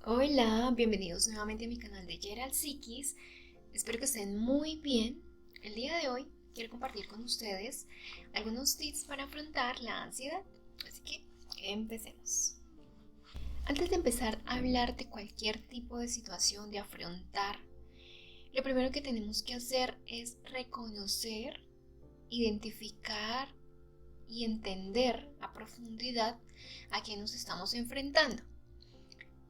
Hola, bienvenidos nuevamente a mi canal de Gerald Psiquis. Espero que estén muy bien. El día de hoy quiero compartir con ustedes algunos tips para afrontar la ansiedad. Así que empecemos. Antes de empezar a hablar de cualquier tipo de situación de afrontar, lo primero que tenemos que hacer es reconocer, identificar y entender a profundidad a qué nos estamos enfrentando.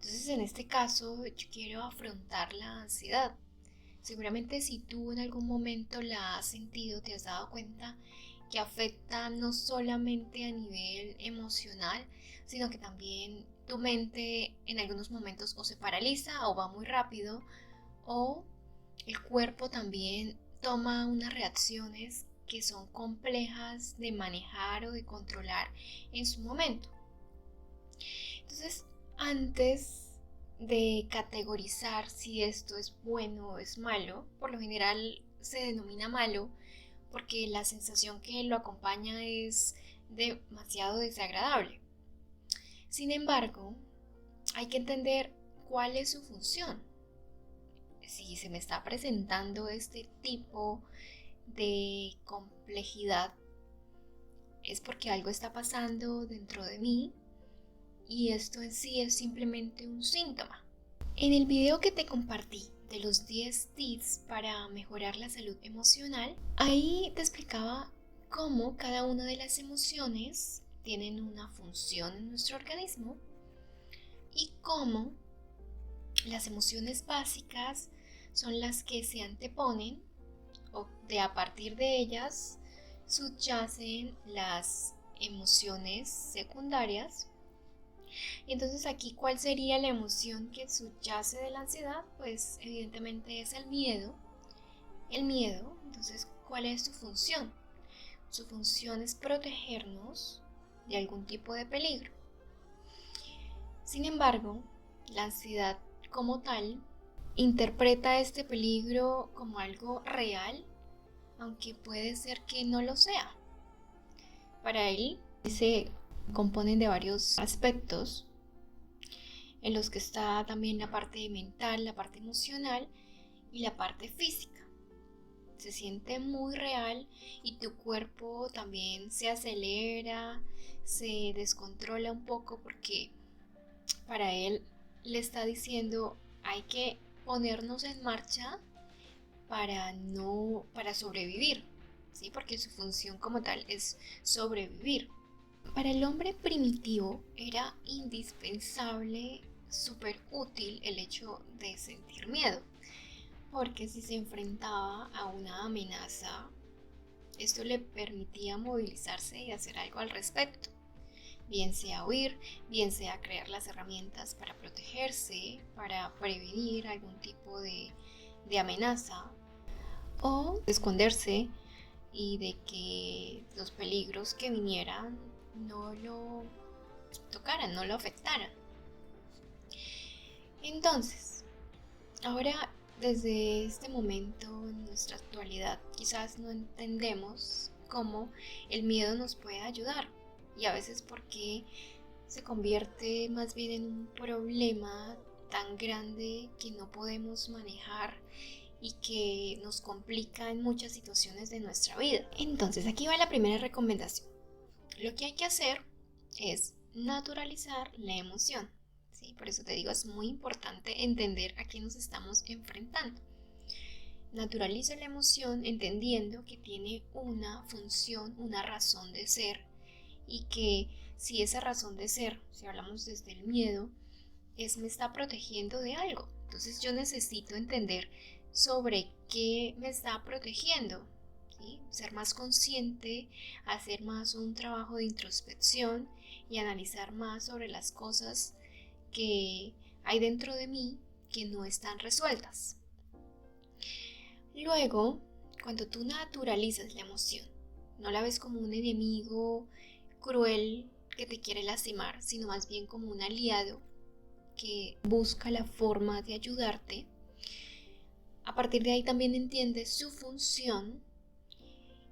Entonces, en este caso, yo quiero afrontar la ansiedad. Seguramente si tú en algún momento la has sentido, te has dado cuenta que afecta no solamente a nivel emocional, sino que también tu mente en algunos momentos o se paraliza o va muy rápido, o el cuerpo también toma unas reacciones que son complejas de manejar o de controlar en su momento. Entonces, antes de categorizar si esto es bueno o es malo, por lo general se denomina malo porque la sensación que lo acompaña es demasiado desagradable. Sin embargo, hay que entender cuál es su función. Si se me está presentando este tipo de complejidad, es porque algo está pasando dentro de mí y esto en sí es simplemente un síntoma. En el video que te compartí de los 10 tips para mejorar la salud emocional, ahí te explicaba cómo cada una de las emociones tienen una función en nuestro organismo y cómo las emociones básicas son las que se anteponen o de a partir de ellas subyacen las emociones secundarias. Y entonces aquí, ¿cuál sería la emoción que subyace de la ansiedad? Pues evidentemente es el miedo. El miedo, entonces, ¿cuál es su función? Su función es protegernos de algún tipo de peligro. Sin embargo, la ansiedad como tal interpreta este peligro como algo real, aunque puede ser que no lo sea. Para él se componen de varios aspectos en los que está también la parte mental, la parte emocional y la parte física. Se siente muy real y tu cuerpo también se acelera, se descontrola un poco porque para él le está diciendo hay que ponernos en marcha para sobrevivir, ¿sí? Porque su función como tal es sobrevivir. Para el hombre primitivo era indispensable, súper útil el hecho de sentir miedo, porque si se enfrentaba a una amenaza, esto le permitía movilizarse y hacer algo al respecto, bien sea huir, bien sea crear las herramientas para protegerse, para prevenir algún tipo de amenaza, o esconderse y de que los peligros que vinieran no lo tocaran, no lo afectaran. Entonces, ahora desde este momento en nuestra actualidad quizás no entendemos cómo el miedo nos puede ayudar y a veces porque se convierte más bien en un problema tan grande que no podemos manejar y que nos complica en muchas situaciones de nuestra vida. Entonces aquí va la primera recomendación. Lo que hay que hacer es naturalizar la emoción. ¿Sí? Por eso te digo, es muy importante entender a qué nos estamos enfrentando. Naturaliza la emoción entendiendo que tiene una función, una razón de ser y que si esa razón de ser, si hablamos desde el miedo, me está protegiendo de algo. Entonces yo necesito entender sobre qué me está protegiendo, ¿sí? Ser más consciente, hacer más un trabajo de introspección y analizar más sobre las cosas que hay dentro de mí que no están resueltas. Luego, cuando tú naturalizas la emoción, no la ves como un enemigo cruel que te quiere lastimar, sino más bien como un aliado que busca la forma de ayudarte. A partir de ahí también entiendes su función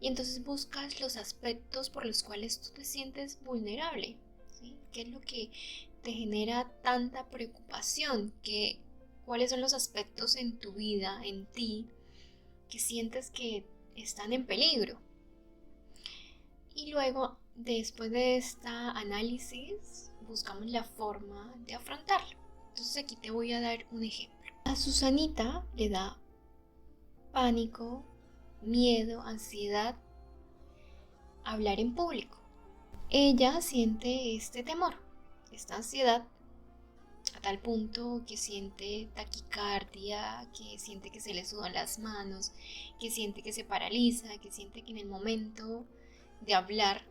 y entonces buscas los aspectos por los cuales tú te sientes vulnerable, ¿sí? ¿Qué es lo que te genera tanta preocupación? ¿Cuáles son los aspectos en tu vida, en ti, que sientes que están en peligro? Y luego, después de este análisis, buscamos la forma de afrontarlo. Entonces aquí te voy a dar un ejemplo. A Susanita le da pánico, miedo, ansiedad hablar en público. Ella siente este temor, esta ansiedad, a tal punto que siente taquicardia, que siente que se le sudan las manos, que siente que se paraliza, que siente que en el momento de hablar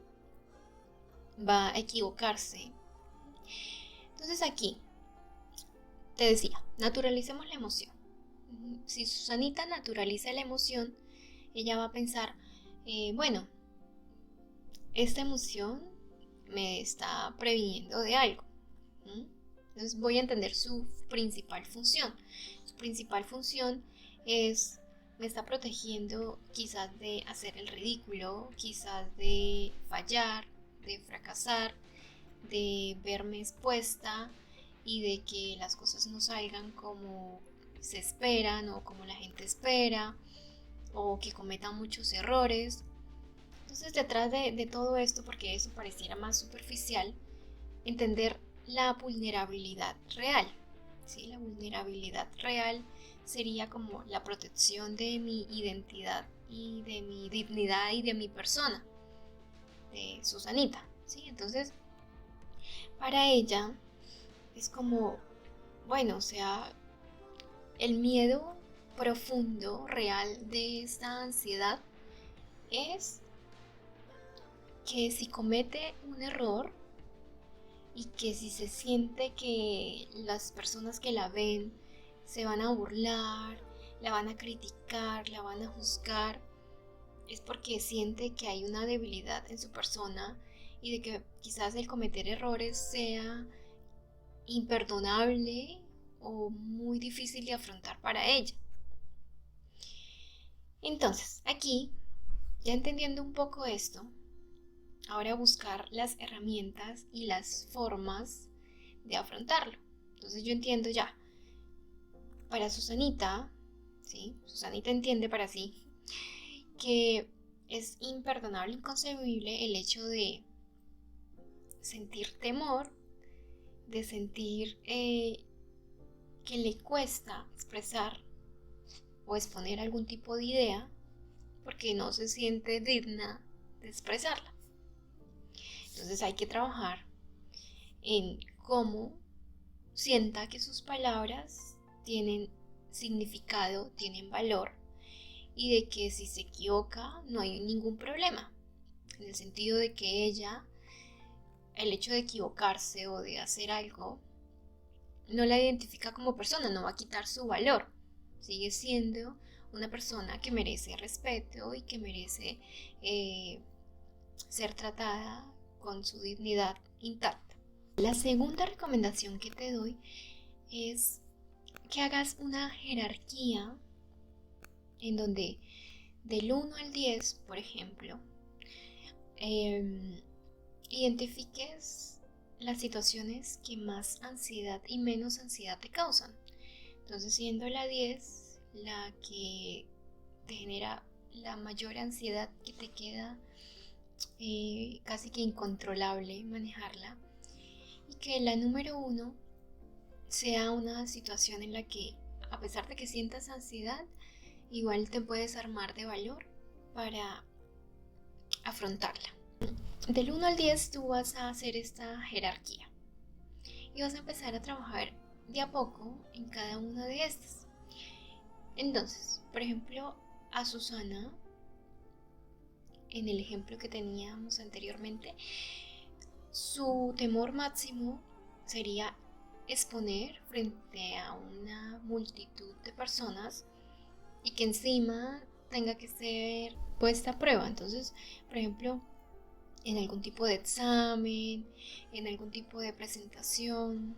va a equivocarse. Entonces aquí te decía, naturalicemos la emoción. Si Susanita naturaliza la emoción, ella va a pensar, bueno, esta emoción me está previniendo de algo. Entonces voy a entender su principal función. Su principal función es, me está protegiendo quizás de hacer el ridículo, quizás de fallar, de fracasar, de verme expuesta y de que las cosas no salgan como se esperan o como la gente espera, o que cometan muchos errores. Entonces, detrás de todo esto, porque eso pareciera más superficial, entender la vulnerabilidad real. ¿Sí? La vulnerabilidad real sería como la protección de mi identidad y de mi dignidad y de mi persona, de Susanita. ¿Sí? Entonces, para ella es como, bueno, o sea, el miedo profundo, real de esta ansiedad es que si comete un error y que si se siente que las personas que la ven se van a burlar, la van a criticar, la van a juzgar, es porque siente que hay una debilidad en su persona y de que quizás el cometer errores sea imperdonable o muy difícil de afrontar para ella. Entonces, aquí, ya entendiendo un poco esto, ahora buscar las herramientas y las formas de afrontarlo. Entonces yo entiendo ya, para Susanita, ¿sí? Susanita entiende para sí que es imperdonable, inconcebible el hecho de sentir temor, de sentir que le cuesta expresar o exponer algún tipo de idea porque no se siente digna de expresarla. Entonces hay que trabajar en cómo sienta que sus palabras tienen significado, tienen valor y de que si se equivoca no hay ningún problema, en el sentido de que ella, el hecho de equivocarse o de hacer algo no la identifica como persona, no va a quitar su valor, sigue siendo una persona que merece respeto y que merece ser tratada con su dignidad intacta. La segunda recomendación que te doy es que hagas una jerarquía en donde del 1 al 10, por ejemplo, identifiques las situaciones que más ansiedad y menos ansiedad te causan. Entonces, siendo la 10 la que te genera la mayor ansiedad, que te queda casi que incontrolable manejarla, y que la número 1 sea una situación en la que, a pesar de que sientas ansiedad, igual te puedes armar de valor para afrontarla. Del 1 al 10 tú vas a hacer esta jerarquía y vas a empezar a trabajar de a poco en cada una de estas. Entonces, por ejemplo, a Susana, en el ejemplo que teníamos anteriormente, su temor máximo sería exponer frente a una multitud de personas y que encima tenga que ser puesta a prueba. Entonces, por ejemplo, en algún tipo de examen, en algún tipo de presentación.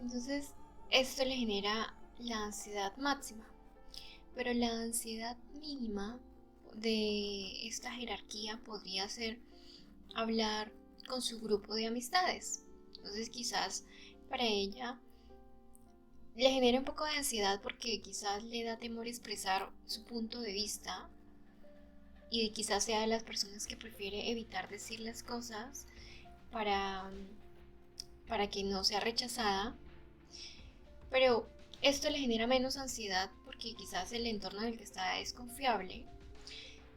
Entonces, esto le genera la ansiedad máxima. Pero la ansiedad mínima de esta jerarquía podría ser hablar con su grupo de amistades. Entonces quizás para ella le genera un poco de ansiedad porque quizás le da temor expresar su punto de vista y quizás sea de las personas que prefiere evitar decir las cosas para, para que no sea rechazada. Pero esto le genera menos ansiedad porque quizás el entorno en el que está es confiable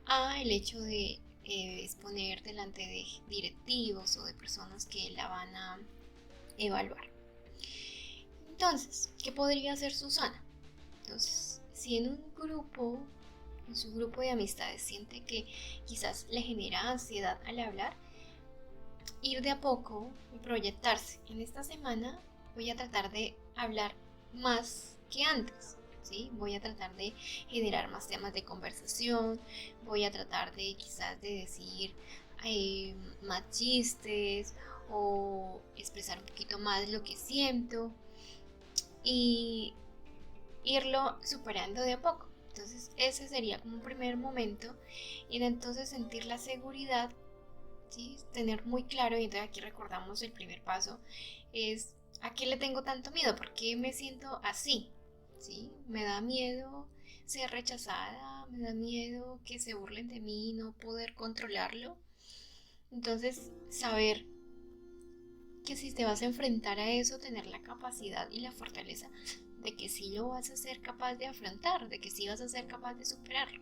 a el hecho de exponer delante de directivos o de personas que la van a evaluar. Entonces, ¿qué podría hacer Susana? Entonces, si en su grupo de amistades siente que quizás le genera ansiedad al hablar, ir de a poco y proyectarse. En esta semana voy a tratar de hablar más que antes, ¿sí? Voy a tratar de generar más temas de conversación, voy a tratar de quizás de decir más chistes o expresar un poquito más lo que siento y irlo superando de a poco. Entonces ese sería como un primer momento y de entonces sentir la seguridad, ¿sí? Tener muy claro, y entonces aquí recordamos el primer paso, es ¿a qué le tengo tanto miedo? ¿Por qué me siento así? ¿Sí? Me da miedo ser rechazada, me da miedo que se burlen de mí y no poder controlarlo. Entonces saber que si te vas a enfrentar a eso, tener la capacidad y la fortaleza de que sí lo vas a ser capaz de afrontar, de que sí vas a ser capaz de superarlo.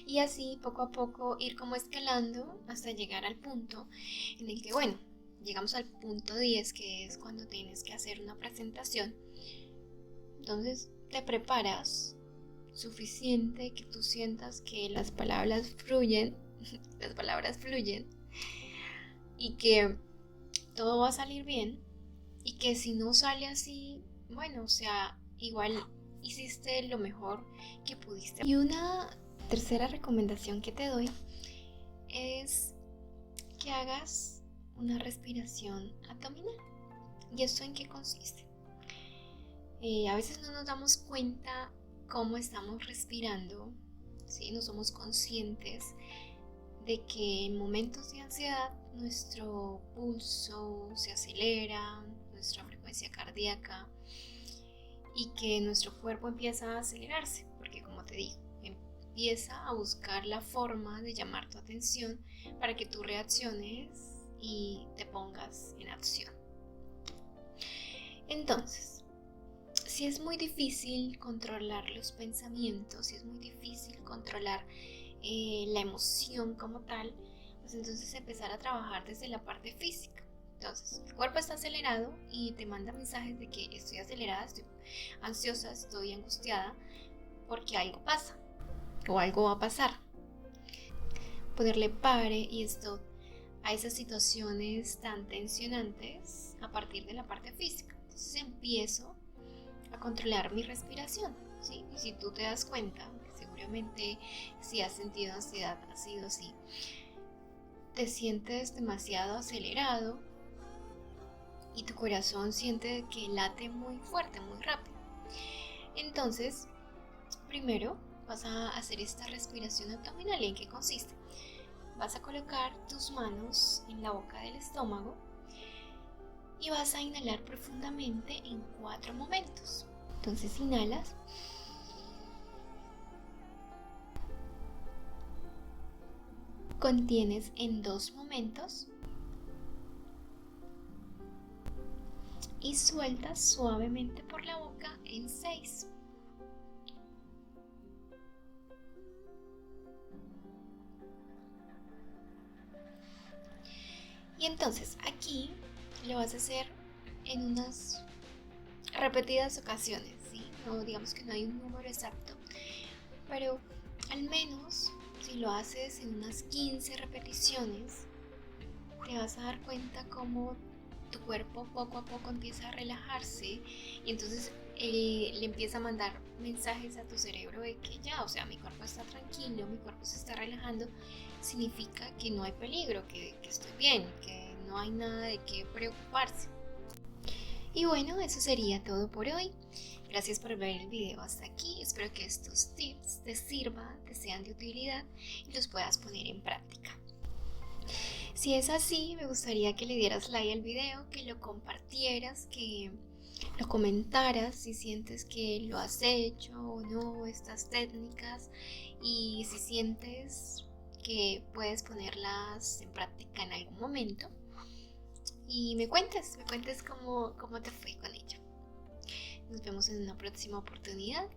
Y así poco a poco ir como escalando hasta llegar al punto en el que, bueno, llegamos al punto 10, que es cuando tienes que hacer una presentación. Entonces te preparas suficiente que tú sientas que las palabras fluyen, las palabras fluyen y que todo va a salir bien y que si no sale así, bueno, o sea, igual hiciste lo mejor que pudiste. Y una tercera recomendación que te doy es que hagas una respiración abdominal. ¿Y esto en qué consiste? A veces no nos damos cuenta cómo estamos respirando, ¿sí? No somos conscientes de que en momentos de ansiedad nuestro pulso se acelera, nuestra frecuencia cardíaca y que nuestro cuerpo empieza a acelerarse, porque como te digo, empieza a buscar la forma de llamar tu atención para que tú reacciones y te pongas en acción. Entonces, si es muy difícil controlar los pensamientos, si es muy difícil controlar la emoción como tal, pues entonces empezar a trabajar desde la parte física. Entonces, el cuerpo está acelerado y te manda mensajes de que estoy acelerada, estoy ansiosa, estoy angustiada porque algo pasa o algo va a pasar. Ponerle pare y stop a esas situaciones tan tensionantes a partir de la parte física. Entonces empiezo a controlar mi respiración, ¿sí? Y si tú te das cuenta, seguramente si has sentido ansiedad ha sido así, te sientes demasiado acelerado y tu corazón siente que late muy fuerte, muy rápido. Entonces, primero vas a hacer esta respiración abdominal. ¿En qué consiste? Vas a colocar tus manos en la boca del estómago y vas a inhalar profundamente en 4 momentos. Entonces inhalas. Contienes en 2 momentos y sueltas suavemente por la boca en 6. Y entonces aquí lo vas a hacer en unas repetidas ocasiones, ¿sí? No, digamos que no hay un número exacto, pero al menos si lo haces en unas 15 repeticiones, te vas a dar cuenta cómo tu cuerpo poco a poco empieza a relajarse y entonces le empieza a mandar mensajes a tu cerebro de que ya, o sea, mi cuerpo está tranquilo, mi cuerpo se está relajando, significa que no hay peligro, que estoy bien, que no hay nada de qué preocuparse. Y bueno, eso sería todo por hoy. Gracias por ver el video hasta aquí. Espero que estos tips te sirvan, te sean de utilidad y los puedas poner en práctica. Si es así, me gustaría que le dieras like al video, que lo compartieras, que lo comentaras si sientes que lo has hecho o no, estas técnicas, y si sientes que puedes ponerlas en práctica en algún momento. Y me cuentes cómo te fue con ello. Nos vemos en una próxima oportunidad.